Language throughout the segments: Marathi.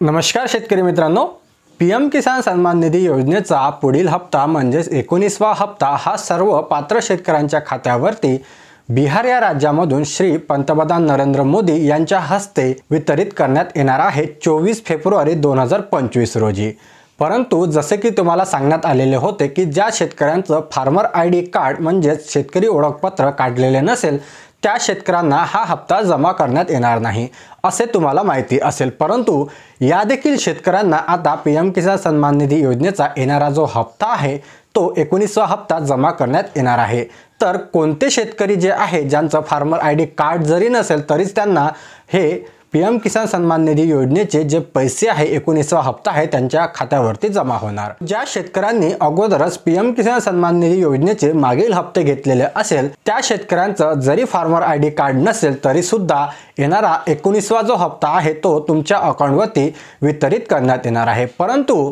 नमस्कार शेतकरी मित्रांनो, पीएम किसान सन्मान निधी योजनेचा पुढील हप्ता म्हणजेच 19वा हप्ता हा सर्व पात्र शेतकऱ्यांच्या खात्यावरती बिहार या राज्यामधून श्री पंतप्रधान नरेंद्र मोदी यांच्या हस्ते वितरित करण्यात येणार आहे 24 फेब्रुवारी 2025 रोजी। परंतु जसे की तुम्हाला सांगण्यात आलेले होते की ज्या शेतकऱ्यांचं फार्मर आयडी कार्ड म्हणजेच शेतकरी ओळखपत्र काढलेले नसेल त्या शेतकऱ्यांना हा हप्ता जमा करण्यात येणार नाही असे तुम्हाला माहिती असेल। परंतु या देखील शेतकऱ्यांना आता पीएम किसान सन्मान निधी योजनेचा येणारा जो हप्ता आहे तो 19वा हप्ता जमा करण्यात येणार आहे। तर कोणते शेतकरी जे आहे ज्यांचं फार्मर आयडी कार्ड जरी नसेल तरीच त्यांना हे पीएम किसान सन्मान निधी योजनेचे जे पैसे आहे 19वा हप्ता आहे त्यांच्या खात्यावरती जमा होणार। ज्या शेतकऱ्यांनी अगोदरच पीएम किसान सन्मान निधी योजनेचे मागील हप्ते घेतलेले असेल त्या शेतकऱ्यांचं जरी फार्मर आयडी कार्ड नसेल तरी सुद्धा येणारा 19वा जो हप्ता आहे तो तुमच्या अकाउंटवरती वितरित करण्यात येणार आहे। परंतु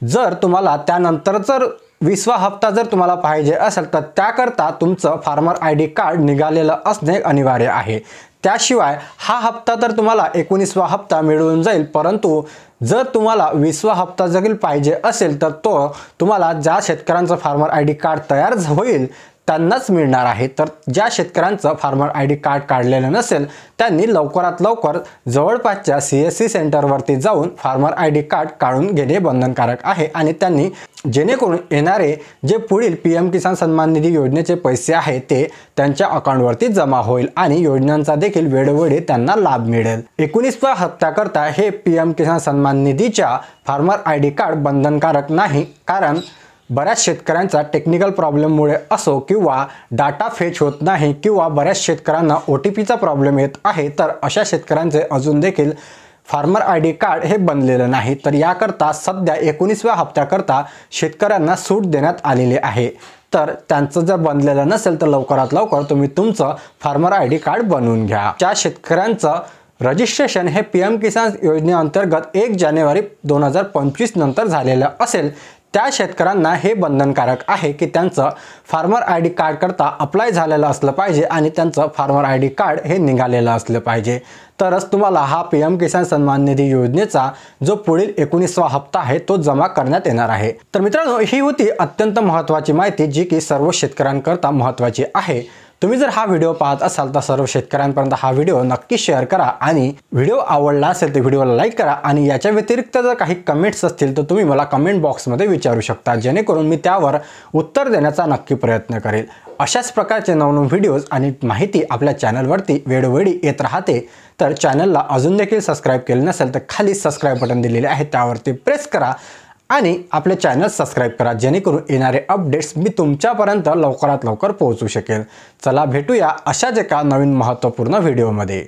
जर तुम्हाला त्यानंतर जर 20वा हप्ता जर तुम्हाला पाहिजे असेल तर त्याकरता तुमचं फार्मर आयडी कार्ड निघालेलं असणे अनिवार्य आहे। त्याशिवाय हा हप्ता तर तुम्हाला 19वा हप्ता मिळून जाईल, परंतु जर तुम्हाला 20वा हप्ता जर पाहिजे असेल तर तो तुम्हाला ज्या शेतकऱ्यांचं फार्मर आयडी कार्ड तयार होईल त्यांनाच मिळणार आहे। तर ज्या शेतकऱ्यांचं फार्मर आयडी कार्ड काढलेलं नसेल त्यांनी लवकरात लवकर जवळपासच्या सीएससी सेंटरवरती जाऊन फार्मर आयडी कार्ड काढून घेणे बंधनकारक आहे आणि त्यांनी जेणेकरून येणारे जे पुढील पीएम किसान सन्मान निधी योजनेचे पैसे आहेत ते त्यांच्या अकाउंटवरती जमा होईल आणि योजनांचा देखील वेळोवेळी त्यांना लाभ मिळेल। 19व्या हप्त्याकरता हे पीएम किसान सन्मान निधीच्या फार्मर आयडी कार्ड बंधनकारक नाही, कारण बऱ्याच शेतकऱ्यांचा टेक्निकल प्रॉब्लेममुळे असो किंवा डाटा फेच होत नाही किंवा बऱ्याच शेतकऱ्यांना OTPचा प्रॉब्लेम येत आहे, तर अशा शेतकऱ्यांचे अजून देखील फार्मर आयडी कार्ड हे बनलेलं नाही। तर याकरता सध्या 19व्या हप्त्याकरता शेतकऱ्यांना सूट देण्यात आलेली आहे। तर त्यांचं जर बनलेलं नसेल तर लवकरात लवकर तुम्ही तुमचं फार्मर आयडी कार्ड बनवून घ्या। ज्या शेतकऱ्यांचं रजिस्ट्रेशन हे पीएम किसान योजनेअंतर्गत 1 जानेवारी 2025 नंतर झालेलं असेल त्या शेतकऱ्यांना हे बंधनकारक आहे की त्यांचं फार्मर आयडी कार्ड करता अप्लाय झालेलं असलं पाहिजे आणि त्यांचं फार्मर आयडी कार्ड हे निघालेलं असलं पाहिजे, तरच तुम्हाला हा पीएम किसान सन्मान निधी योजनेचा जो पुढील 19वा हप्ता आहे तो जमा करण्यात येणार आहे। तर मित्रांनो, ही होती अत्यंत महत्त्वाची माहिती जी की सर्व शेतकऱ्यांकरता महत्त्वाची आहे। तुम्ही जर हा व्हिडिओ पाहत असाल तर सर्व शेतकऱ्यांपर्यंत हा व्हिडिओ नक्की शेअर करा आणि व्हिडिओ आवडला असेल तर व्हिडिओला लाईक करा आणि याच्या व्यतिरिक्त जर काही कमेंट्स असतील तर तुम्ही मला कमेंट बॉक्समध्ये विचारू शकता, जेणेकरून मी त्यावर उत्तर देण्याचा नक्की प्रयत्न करेल। अशाच प्रकारचे नवनवीन व्हिडिओज आणि माहिती आपल्या चॅनलवरती वेळोवेळी येत राहते। तर चॅनलला अजून देखील सबस्क्राईब केले नसेल तर खाली सबस्क्राईब बटन दिलेले आहे त्यावरती प्रेस करा आणि आपले चॅनल सबस्क्राईब करा, जेणेकरून येणारे अपडेट्स मी तुमच्यापर्यंत लवकरात लवकर पोहोचू शकेल। चला भेटूया अशाच एका नवीन महत्त्वपूर्ण व्हिडिओमध्ये।